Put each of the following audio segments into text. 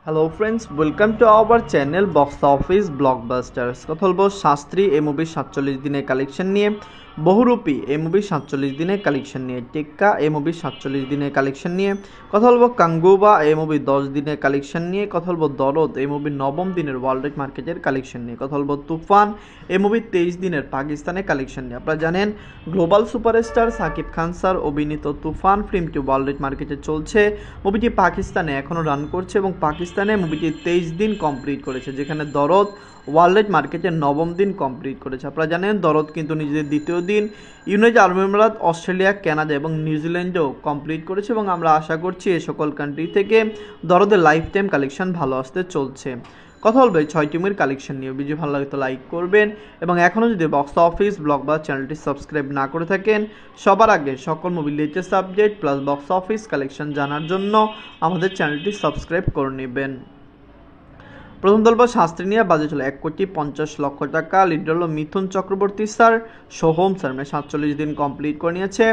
Hello friends, welcome to our channel box office blockbusters. কথা বলবো শাস্ত্রী এই মুভির 47 দিনের কালেকশন নিয়ে, বহুরূপী এই মুভির 47 দিনের কালেকশন নিয়ে, টেক্কা এই মুভির 47 দিনের কালেকশন নিয়ে, কথা বলবো কাঙ্গুবা এই মুভির 10 দিনের কালেকশন নিয়ে, কথা বলবো দরদ এই মুভির 9ম দিনের ওয়ার্ল্ড মার্কেটের কালেকশন নিয়ে, কথা বলবো তুফান এই মুভির 23 দিনের পাকিস্তানের কালেকশন নিয়ে। আপনারা জানেন global superstar Shakib Khan sir অভিনীত তুফান ফিল্মটি ওয়ার্ল্ড মার্কেটে চলছে। মুভিটি পাকিস্তানে এখনও রান করছে এবং পাকিস্তানে মুভিটি 23 দিন কমপ্লিট করেছে, যেখানে দরদ ওয়ার্ল্ড মার্কেটে 9ম দিন কমপ্লিট করেছে। আপনারা জানেন দরদ কিন্তু নিজেদের দ্বিতীয় দিন ইউনাইটেড আরব আমিরাত, অস্ট্রেলিয়া, কানাডা এবং নিউজিল্যান্ডেও কমপ্লিট করেছে এবং আমরা আশা করছি এই সকল কান্ট্রি থেকে দরদের লাইফ টাইম কালেকশন ভালো আসতে চলছে। কথা বলবে 6টি মুভির কালেকশন নিয়ে। ভিডিও ভালো লাগে তো লাইক করবেন এবং এখনও যদি বক্স অফিস ব্লকবাস চ্যানেলটি সাবস্ক্রাইব না করে থাকেন, সবার আগে সকল মুভির latest update plus box office collection জানার জন্য আমাদের চ্যানেলটি সাবস্ক্রাইব করে নেবেন। প্রথম দল বা শাস্ত্রী নিয়ে বাজেট হলো 1,50,00,000 টাকা। লিডার হলো মিথুন চক্রবর্তী স্যার, সোহম স্যার, 47 দিন কমপ্লিট করে নিয়েছে।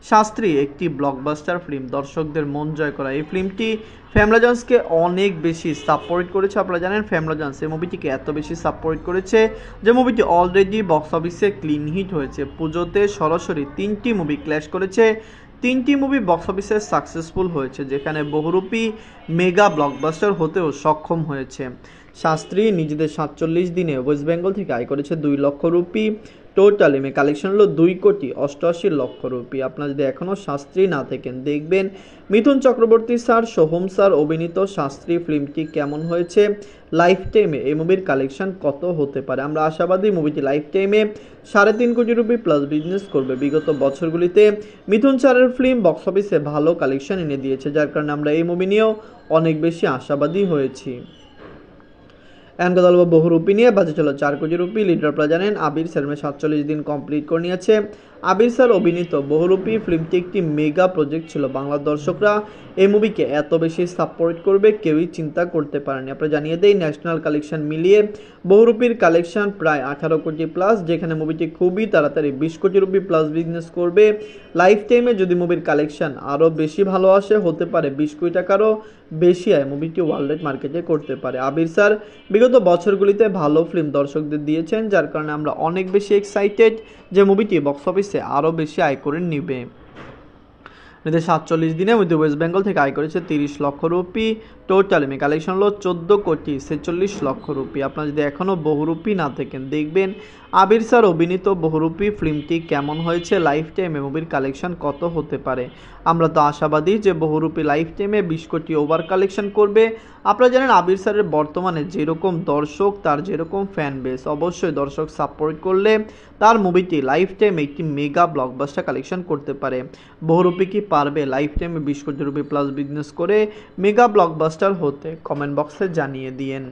শাস্ত্রী একটি ব্লকবাস্টার ফিল্ম, দর্শকদের মন জয় করা এই ফিল্মটি ফ্যামলাজন্সকে অনেক বেশি সাপোর্ট করেছে। আপনারা জানেন ফ্যামলাজন্স এই মুভিটিকে এত বেশি সাপোর্ট করেছে যে মুভিটি অলরেডি বক্স অফিসে ক্লিন হিট হয়েছে। পুজোতে সরাসরি 3টি মুভি ক্ল্যাশ করেছে, 3টি মুভি বক্স অফিসে সাকসেসফুল হয়েছে, যেখানে বহুরূপী মেগা ব্লকবাস্টার হতেও সক্ষম হয়েছে। শাস্ত্রী নিজেদের 47 দিনে ওয়েস্ট বেঙ্গল থেকে আয় করেছে 2 লক্ষ রুপি। টোটাল এমএ কালেকশন হলো 2,88,00,000 রুপি। আপনারা যদি এখনও শাস্ত্রী না থাকেন দেখবেন মিথুন চক্রবর্তী স্যার, সোহম স্যার অভিনীত শাস্ত্রী ফিল্মটি কেমন হয়েছে, লাইফ টাইমে এই মুভির কালেকশন কত হতে পারে। আমরা আশাবাদী মুভিটি লাইফ টাইমে 3.5 কোটি রুপি প্লাস বিজনেস করবে। বিগত বছরগুলিতে মিথুন স্যারের ফিল্ম বক্স অফিসে ভালো কালেকশন এনে দিয়েছে, যার কারণে আমরা এই মুভি নিয়েও অনেক বেশি আশাবাদী হয়েছি। এখন কথা বলবো বহুরূপী নিয়ে। বাজেট হলো 4 কোটি রুপি। লিডার আপনারা জানেন আবির স্যার 47 দিন কমপ্লিট করে নিয়েছে। আবির স্যার অভিনীত বহুরূপী ফিল্মটি একটি মেগা প্রজেক্ট ছিল। বাংলার দর্শকরা এই মুভিকে এত বেশি সাপোর্ট করবে কেউই চিন্তা করতে পারেনি। আপনারা জানিয়ে দেই ন্যাশনাল কালেকশন মিলিয়ে বহুরূপীর কালেকশন প্রায় 18 কোটি প্লাস, যেখানে মুভিটি খুবই তাড়াতাড়ি 20 কোটি রুপি প্লাস বিজনেস করবে। লাইফ টাইমে যদি মুভির কালেকশন আরও বেশি ভালো আসে, হতে পারে 20 কোটি টাকারও বেশি আয় মুভিটি ওয়ার্ল্ড মার্কেটে করতে পারে। আবির স্যার বিগত বছরগুলিতে ভালো ফিল্ম দর্শকদের দিয়েছেন, যার কারণে আমরা অনেক বেশি এক্সাইটেড যে মুভিটি বক্স অফিসে আরও বেশি আয় করে নিবে। 47 দিনের মধ্যে ওয়েস্ট বেঙ্গল থেকে আয় করেছে 30 লক্ষ রুপি। টোটাল এমএ কালেকশন হলো 14,46,00,000 রুপি। আপনারা যদি এখনও বহুরূপী না থাকেন দেখবেন আবির স্যার অভিনীত বহুরূপী ফিল্মটি কেমন হয়েছে, লাইফ টাইমে মুভির কালেকশন কত হতে পারে। আমরা তো আশাবাদী যে বহুরূপী লাইফ টাইমে 20 কোটি ওভার কালেকশন করবে। আপনারা জানেন আবির স্যারের বর্তমানে যেরকম দর্শক, তার যেরকম ফ্যান বেস, অবশ্যই দর্শক সাপোর্ট করলে তার মুভিটি লাইফ টাইমে একটি মেগা ব্লকবাস্টার কালেকশন করতে পারে। বহুরূপী কি পারবে লাইফ টাইমে 20 কোটি রুপি প্লাস বিজনেস করে মেগা ব্লকবাস্টার হতে? কমেন্ট বক্সে জানিয়ে দিয়েন।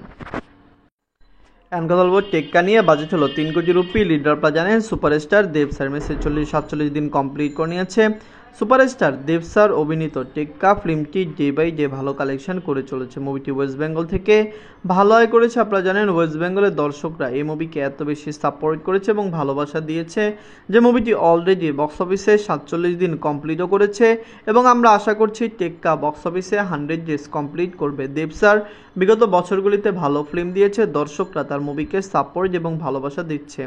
কথা বলবো টেক্কা নিয়ে। বাজেট হলো 3 কোটি রুপি। লিডার আপনারা জানেন সুপারস্টার দেব স্যার 47 দিন কমপ্লিট করে নিয়েছে। সুপারস্টার দেব স্যার অভিনীত টেক্কা ফিল্মটি ডে বাই ডে ভালো কালেকশন করে চলেছে। মুভিটি ওয়েস্ট বেঙ্গল থেকে ভালো আয় করেছে। আপনারা জানেন ওয়েস্ট বেঙ্গলের দর্শকরা এই মুভিকে এত বেশি সাপোর্ট করেছে এবং ভালোবাসা দিয়েছে যে মুভিটি অলরেডি বক্স অফিসে 47 দিন কমপ্লিটও করেছে এবং আমরা আশা করছি টেক্কা বক্স অফিসে 100 ডেজ কমপ্লিট করবে। দেব স্যার বিগত বছরগুলিতে ভালো ফিল্ম দিয়েছে, দর্শকরা তার মুভিকে সাপোর্ট এবং ভালোবাসা দিচ্ছে।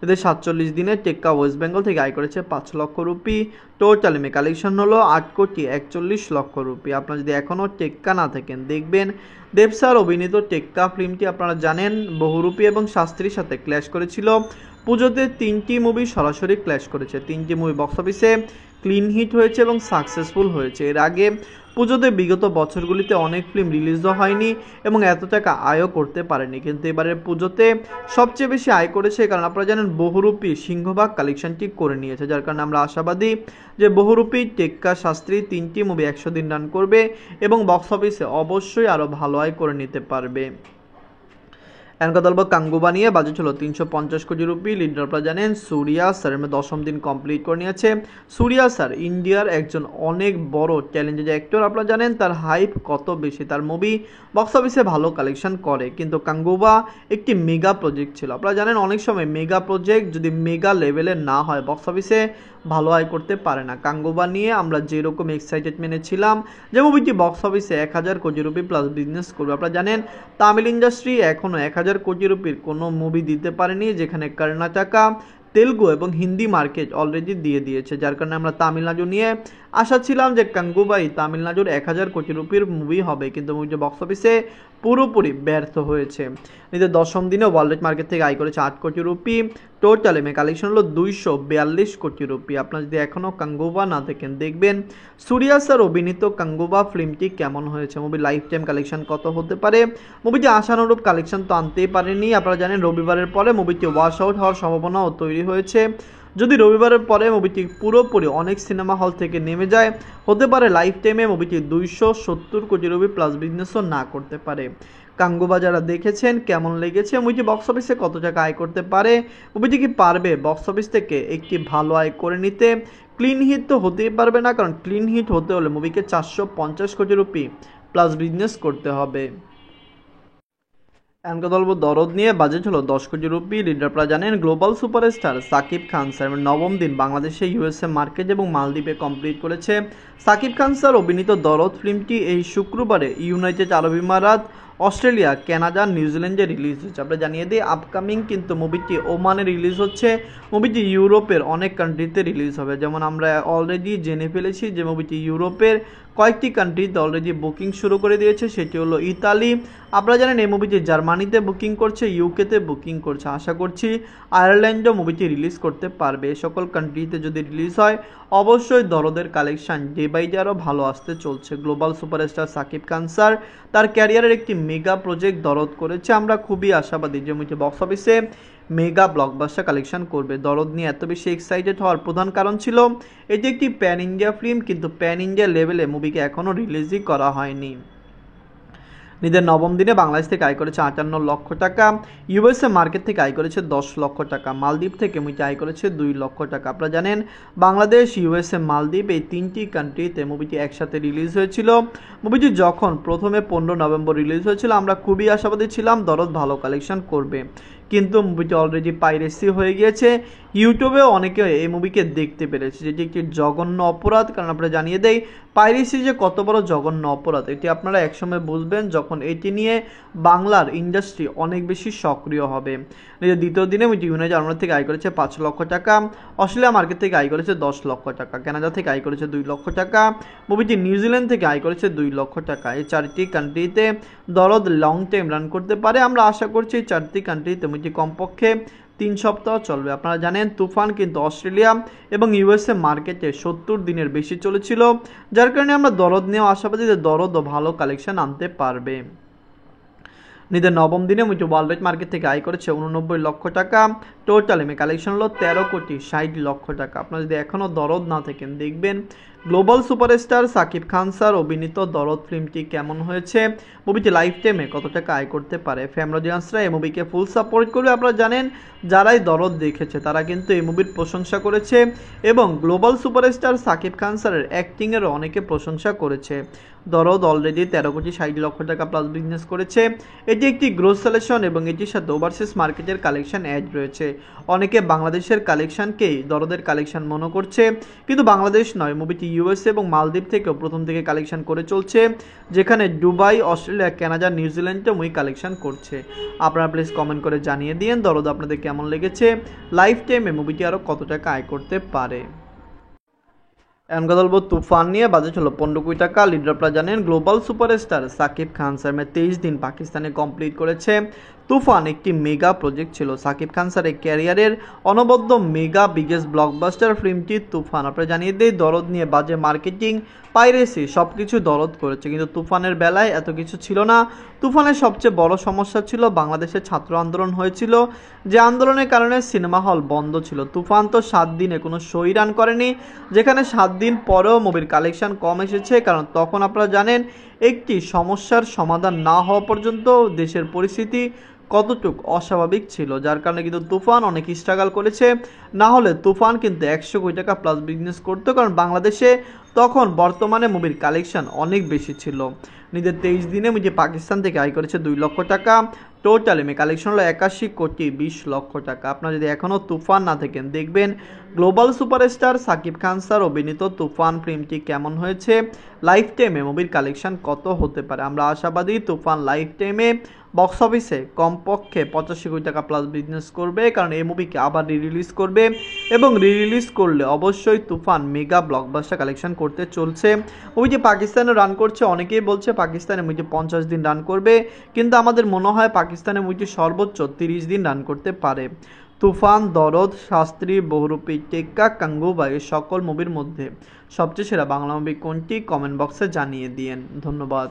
এদের 47 দিনে টেক্কা ওয়েস্ট বেঙ্গল থেকে আয় করেছে 5 লক্ষ রুপি। টোটাল এমএ কালেকশন হলো 8,41,00,000 রুপি। আপনারা যদি এখনও টেক্কা না থাকেন দেখবেন দেব স্যার অভিনীত টেক্কা ফিল্মটি আপনারা জানেন বহুরূপী এবং শাস্ত্রীর সাথে ক্ল্যাশ করেছিল। পুজোতে 3টি মুভি সরাসরি ক্ল্যাশ করেছে, 3টি মুভি বক্স অফিসে ক্লিন হিট হয়েছে এবং সাকসেসফুল হয়েছে। এর আগে পুজোতে বিগত বছরগুলিতে অনেক ফিল্ম রিলিজও হয়নি এবং এত টাকা আয়ও করতে পারেনি, কিন্তু এবারের পুজোতে সবচেয়ে বেশি আয় করেছে, কারণ আপনারা জানেন বহুরূপী সিংহভাগ কালেকশনটি করে নিয়েছে, যার কারণে আমরা আশাবাদী যে বহুরূপী টেক্কা শাস্ত্রী 3টি মুভি 100 দিন রান করবে এবং বক্স অফিসে অবশ্যই আরও ভালো আয় করে নিতে পারবে। কথা বলবো কাঙ্গুবা নিয়ে। বাজেট হলো 350 কোটি রুপি। লিডার আপনারা জানেন সুরিয়া স্যার 10ম দিন কমপ্লিট করে নিয়েছে। সুরিয়া স্যার ইন্ডিয়ার একজন অনেক বড় চ্যালেঞ্জের অ্যাক্টর। আপনারা জানেন তার হাইপ কত বেশি, তার মুভি বক্স অফিসে ভালো কালেকশন করে, কিন্তু কাঙ্গুবা একটি মেগা প্রজেক্ট ছিল। আপনারা জানেন অনেক সময় মেগা প্রজেক্ট যদি মেগা লেভেলের না হয় বক্স অফিসে ভালো আয় করতে পারে না। গাঙ্গুবা নিয়ে আমরা যেরকম এক্সাইটেডমেন্টে ছিলাম যে মুভিটি বক্স অফিসে 1000 কোটি রুপি প্লাস বিজনেস করবে। আপনারা জানেন তামিল ইন্ডাস্ট্রি এখনও 1000 কোটি রুপির কোনো মুভি দিতে পারেনি, যেখানে কর্ণাটকা, তেলুগু এবং হিন্দি মার্কেট অলরেডি দিয়ে দিয়েছে, যার কারণে আমরা তামিলনাড়ু নিয়ে আশা ছিলাম যে গাঙ্গুবাই তামিলনাড়ুর 1000 কোটি রুপির মুভি হবে, কিন্তু মুভিটি বক্স অফিসে পুরোপুরি ব্যর্থ হয়েছে। নিজের দশম দিনে ওয়ার্ল্ড মার্কেট থেকে আয় করেছে 8 কোটি রুপি। টোটাল এমএ কালেকশন হলো 242 কোটি রুপি। আপনারা যদি এখনও গাঙ্গুবা না দেখেন দেখবেন সূর্যা স্যার অভিনীত গাঙ্গুবা ফিল্মটি কেমন হয়েছে, মুভি লাইফ টাইম কালেকশন কত হতে পারে। মুভিটি আশানুরূপ কালেকশন তো আনতেই পারেনি। আপনারা জানেন রবিবারের পরে মুভিটি ওয়াশ আউট হওয়ার সম্ভাবনাও তৈরি হয়েছে। যদি রবিবারের পরে মুভিটি পুরোপুরি অনেক সিনেমা হল থেকে নেমে যায়, হতে পারে লাইফ টাইমে মুভিটি 270 কোটি রুপি প্লাস বিজনেসও না করতে পারে। গাঙ্গুবা যারা দেখেছেন কেমন লেগেছে, মুভিটি বক্স অফিসে কত টাকা আয় করতে পারে, মুভিটি কি পারবে বক্স অফিস থেকে একটি ভালো আয় করে নিতে। ক্লিন হিট তো হতেই পারবে না, কারণ ক্লিন হিট হতে হলে মুভিকে 450 কোটি রুপি প্লাস বিজনেস করতে হবে। এনকাদলব দরদ নিয়ে বাজেট হলো 10 কোটি রুপি। লিডার আপনারা জানেন global superstar Shakib Khan sir নবম দিন বাংলাদেশে ইউএসএ মার্কেট এবং মালদ্বীপে কমপ্লিট করেছে। সাকিব খান স্যার অভিনীত দরদ ফিল্মটি এই শুক্রবারে ইউনাইটেড আরব আমিরাত, অস্ট্রেলিয়া, কানাডা, নিউজিল্যান্ডে রিলিজ হচ্ছে। আমরা জানিয়ে দিই আপকামিং কিন্তু মুভিটি ওমানে রিলিজ হচ্ছে, মুভিটি ইউরোপের অনেক কান্ট্রিতে রিলিজ হবে। যেমন আমরা অলরেডি জেনে ফেলেছি যে মুভিটি ইউরোপের কয়েকটি কান্ট্রিতে অলরেডি বুকিং শুরু করে দিয়েছে, সেটি হলো ইতালি। আপনারা জানেন এই মুভিটি জার্মানিতে বুকিং করছে, ইউকেতে বুকিং করছে। আশা করছি আয়ারল্যান্ডও মুভিটি রিলিজ করতে পারবে। এই সকল কান্ট্রিতে যদি রিলিজ হয় অবশ্যই দরদের কালেকশন ডে বাই ডে আরও ভালো আসতে চলছে। Global superstar Shakib Khan sir তার ক্যারিয়ারের একটি মেগা প্রজেক্ট দরদ করেছে। আমরা খুবই আশাবাদী যে মুভিটি বক্স অফিসে মেগা ব্লকবাস্টার কালেকশন করবে। দরদ নিয়ে এত বেশি এক্সাইটেড হওয়ার প্রধান কারণ ছিল এটি একটি প্যান ইন্ডিয়া ফিল্ম, কিন্তু প্যান ইন্ডিয়া লেভেলে মুভিকে এখনও রিলিজই করা হয়নি। নিজের নবম দিনে বাংলাদেশ থেকে আয় করেছে 58 লক্ষ টাকা, ইউএসএ মার্কেট থেকে আয় করেছে 10 লক্ষ টাকা, মালদ্বীপ থেকে মুভিটি আয় করেছে 2 লক্ষ টাকা। আপনারা জানেন বাংলাদেশ, ইউএসএ, মালদ্বীপ এই তিনটি কান্ট্রিতে মুভিটি একসাথে রিলিজ হয়েছিল। মুভিটি যখন প্রথমে 15 নভেম্বর রিলিজ হয়েছিল আমরা খুবই আশাবাদী ছিলাম দরদ ভালো কালেকশন করবে, কিন্তু মুভিটি অলরেডি পাইরেসি হয়ে গিয়েছে। ইউটিউবেও অনেকে এই মুভিকে দেখতে পেরেছে, যেটি একটি জঘন্য অপরাধ। কারণ আপনারা জানিয়ে দেই পাইরেসি যে কত বড় জঘন্য অপরাধ এটি আপনারা একসময় বুঝবেন যখন এটি নিয়ে বাংলার ইন্ডাস্ট্রি অনেক বেশি সক্রিয় হবে। নিজের দ্বিতীয় দিনে মুভিটি ইউনাইটেড আরব থেকে আয় করেছে 5 লক্ষ টাকা, অস্ট্রেলিয়া মার্কেট থেকে আয় করেছে 10 লক্ষ টাকা, কানাডা থেকে আয় করেছে 2 লক্ষ টাকা, মুভিটি নিউজিল্যান্ড থেকে আয় করেছে 2 লক্ষ টাকা। এই চারটি কান্ট্রিতে দরদ লং টাইম রান করতে পারে। আমরা আশা করছি এই চারটি কান্ট্রিতে মুভিটি কমপক্ষে 3 সপ্তাহ চলবে। আপনারা জানেন তুফান কিন্তু অস্ট্রেলিয়া এবং ইউএসএ মার্কেটে 70 দিনের বেশি চলেছিল, যার কারণে আমরা দরদ নিয়েও আশাবাদী যে দরদও ভালো কালেকশন আনতে পারবে। নিজের নবম দিনে মুভিটি ওয়ার্ল্ড মার্কেট থেকে আয় করেছে 89 লক্ষ টাকা। টোটাল এমএ কালেকশন হলো 13 কোটি 60 লক্ষ টাকা। আপনারা যদি এখনও দরদ না থাকেন দেখবেন global superstar Shakib Khan sir অভিনীত দরদ ফিল্মটি কেমন হয়েছে, মুভিটি লাইফ টাইমে কত টাকা আয় করতে পারে। ফ্যামিলিয়ান্সরা এই মুভিকে ফুল সাপোর্ট করবে। আপনারা জানেন যারাই দরদ দেখেছে তারা কিন্তু এই মুভির প্রশংসা করেছে এবং গ্লোবাল সুপারস্টার সাকিব খান স্যারের অ্যাক্টিংয়েরও অনেকে প্রশংসা করেছে। দরদ অলরেডি 13 কোটি 60 লক্ষ টাকা প্লাস বিজনেস করেছে। এটি একটি গ্রোথ সিলেকশন এবং এটির সাথে ওভারসিজ মার্কেটের কালেকশন অ্যাড রয়েছে। অনেকে বাংলাদেশের কালেকশনকেই দরদের কালেকশন মনে করছে, কিন্তু বাংলাদেশ নয়, মুভিটি ইউএসএ এবং মালদ্বীপ থেকেও প্রথম থেকে কালেকশন করে চলছে, যেখানে দুবাই, অস্ট্রেলিয়া, কানাডা, নিউজিল্যান্ডে মুভি কালেকশন করছে। আপনারা প্লিজ কমেন্ট করে জানিয়ে দিন দরদ আপনাদের কেমন লেগেছে, লাইফ টাইমে মুভিটি আরও কত টাকা আয় করতে পারে। এখন কথা বলবো তুফান নিয়ে। বাজেট হলো 15 কোটি টাকা। লিডার আপনারা জানেন global superstar Shakib Khan sir 23 দিন পাকিস্তানে কমপ্লিট করেছে। তুফান একটি মেগা প্রজেক্ট ছিল সাকিব খান স্যারের ক্যারিয়ারের অনবদ্য মেগা বিগেস্ট ব্লকবাস্টার ফিল্মটি তুফান। আপনারা জানিয়ে দিই দরদ নিয়ে বাজে মার্কেটিং, পাইরেসি সব কিছু দরদ করেছে, কিন্তু তুফানের বেলায় এত কিছু ছিল না। তুফানের সবচেয়ে বড় সমস্যা ছিল বাংলাদেশে ছাত্র আন্দোলন হয়েছিল, যে আন্দোলনের কারণে সিনেমা হল বন্ধ ছিল। তুফান তো 7 দিনে কোনো শোই রান করেনি, যেখানে 7 দিন পরেও মুভির কালেকশন কম এসেছে, কারণ তখন আপনারা জানেন একটি সমস্যার সমাধান না হওয়া পর্যন্ত দেশের পরিস্থিতি কতটুক অস্বাভাবিক ছিল, যার কারণে কিন্তু তুফান অনেক স্ট্রাগল করেছে। না হলে তুফান কিন্তু 100 কোটি টাকা প্লাস বিজনেস করতো, কারণ বাংলাদেশে তখন বর্তমানে মুভির কালেকশন অনেক বেশি ছিল। নিজের 23 দিনে মুভি পাকিস্তান থেকে আয় করেছে 2 লক্ষ টাকা। টোটাল এমএ কালেকশন হলো 81,20,00,000 টাকা। আপনারা যদি এখনও তুফান না দেখেন, দেখবেন global superstar Shakib Khan sir অভিনীত তুফান ফিল্মটি কেমন হয়েছে, লাইফ টাইমে মুভির কালেকশন কত হতে পারে। আমরা আশাবাদী তুফান লাইফ টাইমে বক্স অফিসে কমপক্ষে 85 কোটি টাকা প্লাস বিজনেস করবে, কারণ এই মুভিকে আবার রিলিজ করবে এবং রিলিজ করলে অবশ্যই তুফান মেগা ব্লকবাস্টার কালেকশন করতে চলছে। মুভিটি পাকিস্তানে রান করছে, অনেকেই বলছে পাকিস্তানে মুভিটি 50 দিন রান করবে, কিন্তু আমাদের মনে হয় পাকিস্তানে মুভিটি সর্বোচ্চ 30 দিন রান করতে পারে। তুফান, দরদ, শাস্ত্রী, বহুরূপী, টেক্কা, গাঙ্গুবা এই সকল মুভির মধ্যে সবচেয়ে সেরা বাংলা মুভি কোনটি, কমেন্ট বক্সে জানিয়ে দিয়েন। ধন্যবাদ।